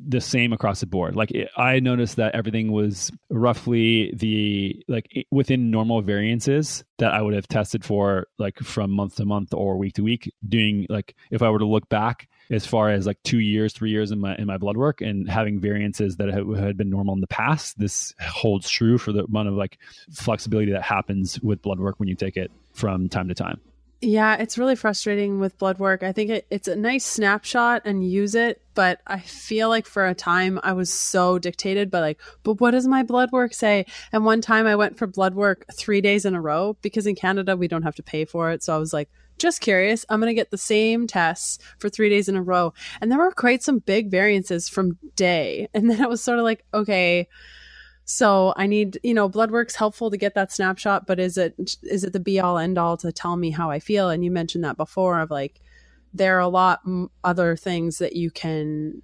[SPEAKER 3] the same across the board. Like I noticed that everything was roughly within normal variances that I would have tested for like from month to month or week to week, doing like, if I were to look back as far as like 2 years, 3 years in my blood work and having variances that had been normal in the past, this holds true for the amount of like flexibility that happens with blood work when you take it from time to time.
[SPEAKER 1] Yeah, it's really frustrating with blood work. I think it's a nice snapshot and use it, but I feel like for a time I was so dictated by like, but what does my blood work say? And one time I went for blood work 3 days in a row because in Canada we don't have to pay for it. So I was like, just curious, I'm going to get the same tests for 3 days in a row. And there were quite some big variances from day. And then it was sort of like, okay, so I need, blood work's helpful to get that snapshot, but is it the be all end all to tell me how I feel? And you mentioned that before of like, there are a lot other things that you can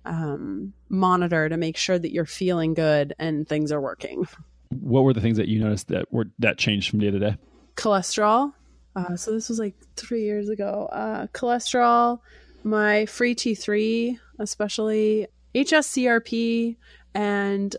[SPEAKER 1] monitor to make sure that you're feeling good and things are working.
[SPEAKER 3] What were the things that you noticed that changed from day to day?
[SPEAKER 1] Cholesterol. So this was like 3 years ago. Cholesterol, my free T3, especially HSCRP, and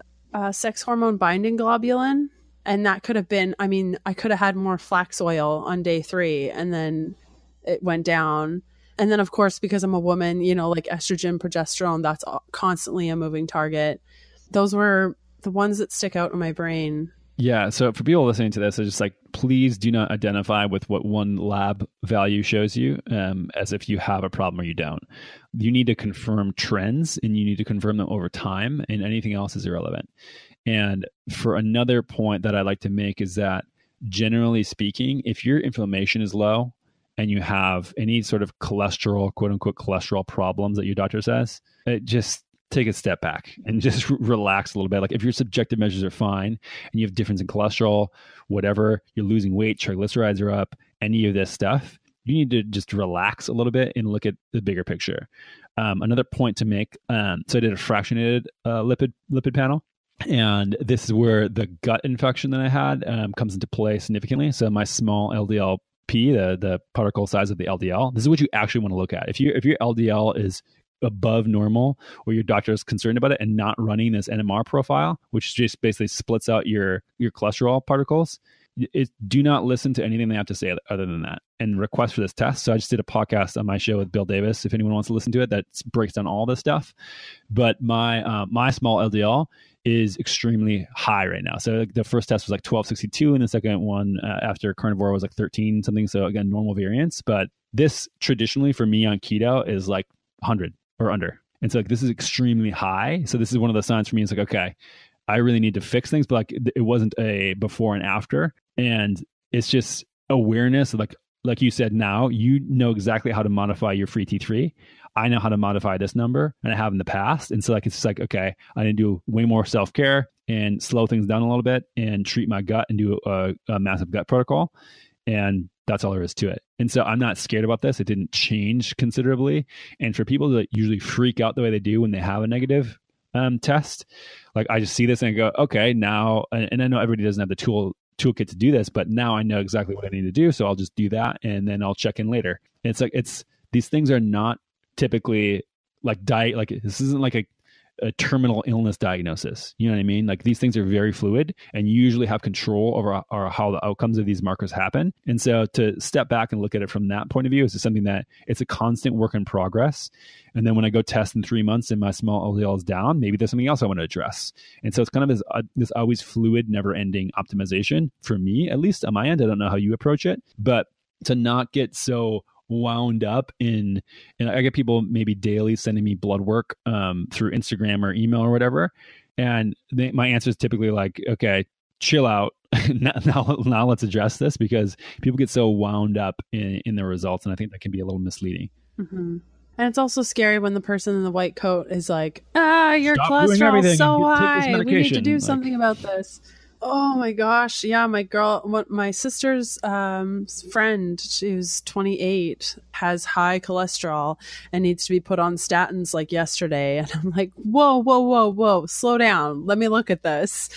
[SPEAKER 1] sex hormone binding globulin. And that could have been, I could have had more flax oil on day 3 and then it went down. And then of course, because I'm a woman, like estrogen, progesterone, that's constantly a moving target. Those were the ones that stick out in my brain.
[SPEAKER 3] Yeah. So for people listening to this, it's just like, please do not identify with what one lab value shows you as if you have a problem or you don't. You need to confirm trends and you need to confirm them over time, and anything else is irrelevant. And for another point that I like to make is that generally speaking, if your inflammation is low and you have any sort of cholesterol, quote unquote, cholesterol problems that your doctor says, just take a step back and just relax a little bit. Like if your subjective measures are fine and you have difference in cholesterol, whatever, you're losing weight, triglycerides are up, any of this stuff, you need to just relax a little bit and look at the bigger picture. Another point to make, so I did a fractionated lipid panel. And this is where the gut infection that I had comes into play significantly. So my small LDL-P, the particle size of the LDL, this is what you actually want to look at. If your LDL is above normal or your doctor is concerned about it and not running this NMR profile, which just basically splits out your cholesterol particles, do not listen to anything they have to say other than that and request for this test. So I just did a podcast on my show with Bill Davis, if anyone wants to listen to it, that breaks down all this stuff. But my small LDL is extremely high right now. So the first test was like 1262 and the second one after Carnivore was like 13 something. So again, normal variance. But this traditionally for me on keto is like 100 or under. And so like this is extremely high. So this is one of the signs for me. It's like, okay, I really need to fix things, but like it wasn't a before and after. And it's just awareness. Like you said, now you know exactly how to modify your free T3. I know how to modify this number and I have in the past. And so like, it's just like, okay, I need to do way more self-care and slow things down a little bit and treat my gut and do a massive gut protocol. And that's all there is to it. And so I'm not scared about this. It didn't change considerably. And for people that usually freak out the way they do when they have a negative test, like I just see this and I go, okay, now, and I know everybody doesn't have the toolkit to do this, but now I know exactly what I need to do. So I'll just do that and then I'll check in later. And it's like, these things are not typically like like this isn't like a terminal illness diagnosis. You know what I mean? Like these things are very fluid and you usually have control over how the outcomes of these markers happen. And so to step back and look at it from that point of view is just something that it's a constant work in progress. And then when I go test in 3 months and my small LDL is down, maybe there's something else I want to address. And so it's kind of this always fluid, never ending optimization for me, at least on my end. I don't know how you approach it, but to not get so wound up and I get people maybe daily sending me blood work through Instagram or email or whatever. And my answer is typically like, okay, chill out. now let's address this, because people get so wound up in the results. And I think that can be a little misleading.
[SPEAKER 1] Mm-hmm. And it's also scary when the person in the white coat is like, your cholesterol is so high. We need to do something about this. Oh my gosh. Yeah. My sister's friend, who's 28, has high cholesterol and needs to be put on statins like yesterday. And I'm like, whoa, slow down. Let me look at this.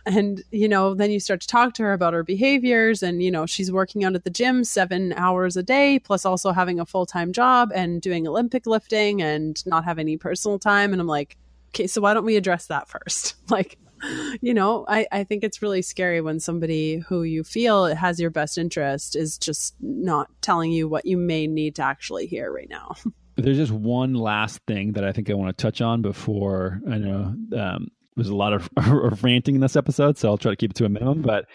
[SPEAKER 1] And, then you start to talk to her about her behaviors and, she's working out at the gym 7 hours a day, plus also having a full-time job and doing Olympic lifting and not have any personal time. And I'm like, okay, so why don't we address that first? Like, I think it's really scary when somebody who you feel has your best interest is just not telling you what you may need to actually hear right now.
[SPEAKER 3] There's just one last thing that I think I want to touch on before I know there's a lot of ranting in this episode, so I'll try to keep it to a minimum. But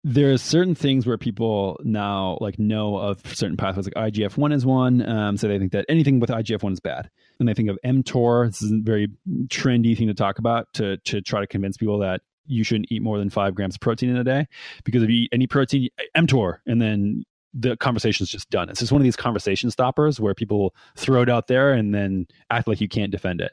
[SPEAKER 3] there's certain things where people now like know of certain pathways, like IGF-1 is one. So they think that anything with IGF-1 is bad. And they think of mTOR. This is a very trendy thing to talk about to try to convince people that you shouldn't eat more than 5 grams of protein in a day, because if you eat any protein, mTOR, and then the conversation is just done. It's just one of these conversation stoppers where people throw it out there and then act like you can't defend it.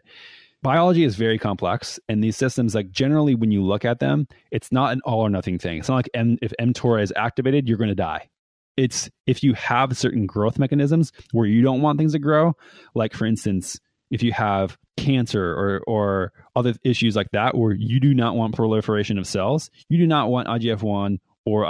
[SPEAKER 3] Biology is very complex, and these systems, like generally when you look at them, it's not an all or nothing thing. It's not like if mTOR is activated, you're going to die. It's if you have certain growth mechanisms where you don't want things to grow, like for instance, if you have cancer or other issues like that, where you do not want proliferation of cells, you do not want IGF-1 or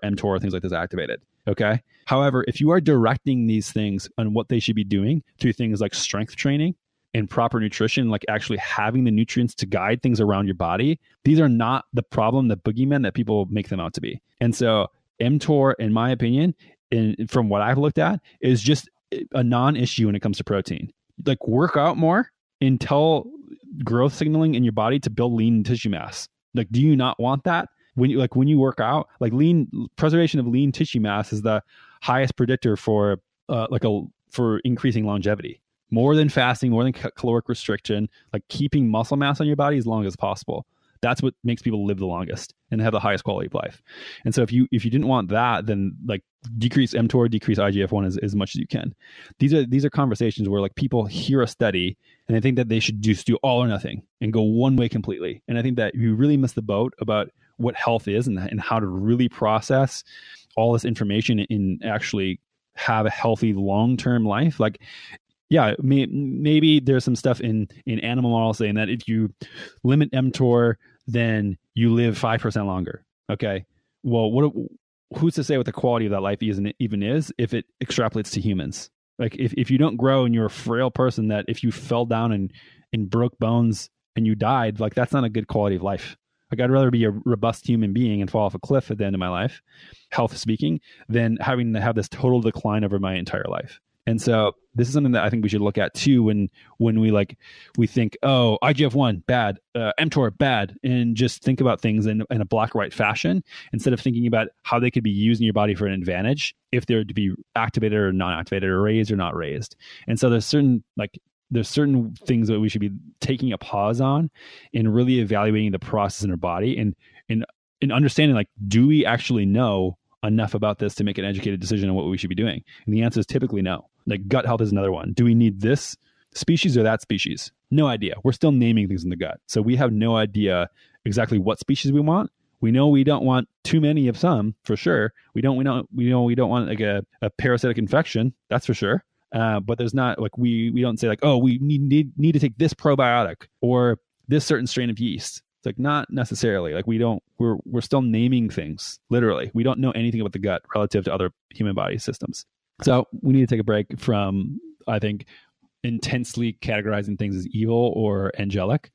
[SPEAKER 3] mTOR or things like this activated. Okay. However, if you are directing these things on what they should be doing through things like strength training and proper nutrition, like actually having the nutrients to guide things around your body, these are not the problem, the boogeyman that people make them out to be. And so mTOR, in my opinion, and from what I've looked at, is just a non-issue when it comes to protein. Like work out more and tell growth signaling in your body to build lean tissue mass. Like, do you not want that? When you work out, like preservation of lean tissue mass is the highest predictor for increasing longevity. More than fasting, more than caloric restriction, like keeping muscle mass on your body as long as possible. That's what makes people live the longest and have the highest quality of life. And so if you didn't want that, then like decrease mTOR, decrease IGF-1 as much as you can. These are conversations where like people hear a study and they think that they should just do all or nothing and go one way completely. And I think that you really miss the boat about what health is and how to really process all this information and actually have a healthy long-term life. Like, yeah, maybe there's some stuff in animal models saying that if you limit mTOR, then you live 5% longer. Okay. Well, who's to say what the quality of that life even is if it extrapolates to humans? Like if you don't grow and you're a frail person, that if you fell down and broke bones and you died, like that's not a good quality of life. Like I'd rather be a robust human being and fall off a cliff at the end of my life, health speaking, than having to have this total decline over my entire life. And so this is something that I think we should look at too when we think, oh, IGF-1 bad, mTOR bad, and just think about things in a black or white fashion instead of thinking about how they could be used in your body for an advantage if they're to be activated or not activated, or raised or not raised. And so there's certain things that we should be taking a pause on and really evaluating the process in our body and understanding, like, do we actually know enough about this to make an educated decision on what we should be doing? And the answer is typically no. Like gut health is another one. Do we need this species or that species? No idea. We're still naming things in the gut. So we have no idea exactly what species we want. We know we don't want too many of some, for sure. We don't want like a parasitic infection, that's for sure. But there's not like we don't say like, oh, we need to take this probiotic or this certain strain of yeast. It's like not necessarily. Like we're still naming things. Literally, we don't know anything about the gut relative to other human body systems. So we need to take a break from, I think, intensely categorizing things as evil or angelic,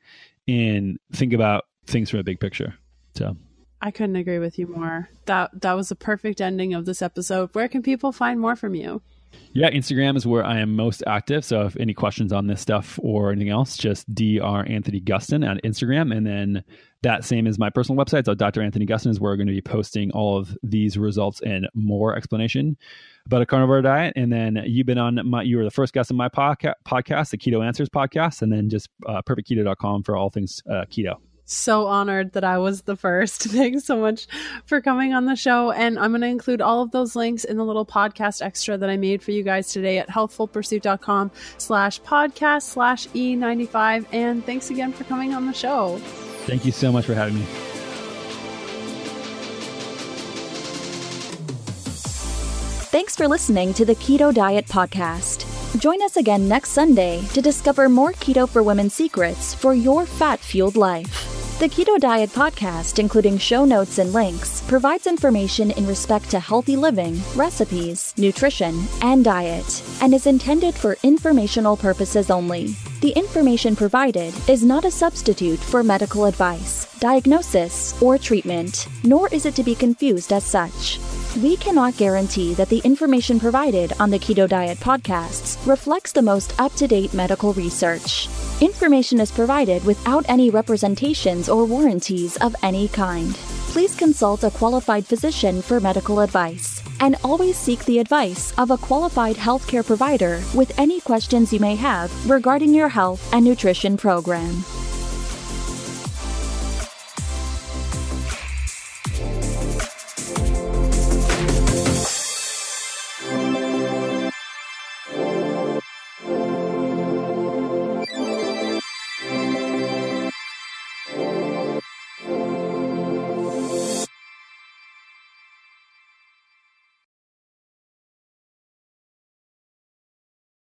[SPEAKER 3] and think about things from a big picture. So
[SPEAKER 1] I couldn't agree with you more. That was a perfect ending of this episode. Where can people find more from you?
[SPEAKER 3] Yeah, Instagram is where I am most active. So if any questions on this stuff or anything else, just Dr. Anthony Gustin on Instagram. And then that same is my personal website. So Dr. Anthony Gustin is where we're going to be posting all of these results and more explanation about a carnivore diet. And then you were the first guest on my podcast, the Keto Answers podcast, and then just perfectketo.com for all things keto.
[SPEAKER 1] So honored that I was the first. Thanks so much for coming on the show. And I'm going to include all of those links in the little podcast extra that I made for you guys today at healthfulpursuit.com/podcast/E95. And thanks again for coming on the show.
[SPEAKER 3] Thank you so much for having me.
[SPEAKER 2] Thanks for listening to the Keto Diet Podcast. Join us again next Sunday to discover more keto for women secrets for your fat-fueled life. The Keto Diet Podcast, including show notes and links, provides information in respect to healthy living, recipes, nutrition, and diet, and is intended for informational purposes only. The information provided is not a substitute for medical advice, diagnosis, or treatment, nor is it to be confused as such. We cannot guarantee that the information provided on the Keto Diet podcasts reflects the most up-to-date medical research. Information is provided without any representations or warranties of any kind. Please consult a qualified physician for medical advice, and always seek the advice of a qualified healthcare provider with any questions you may have regarding your health and nutrition program.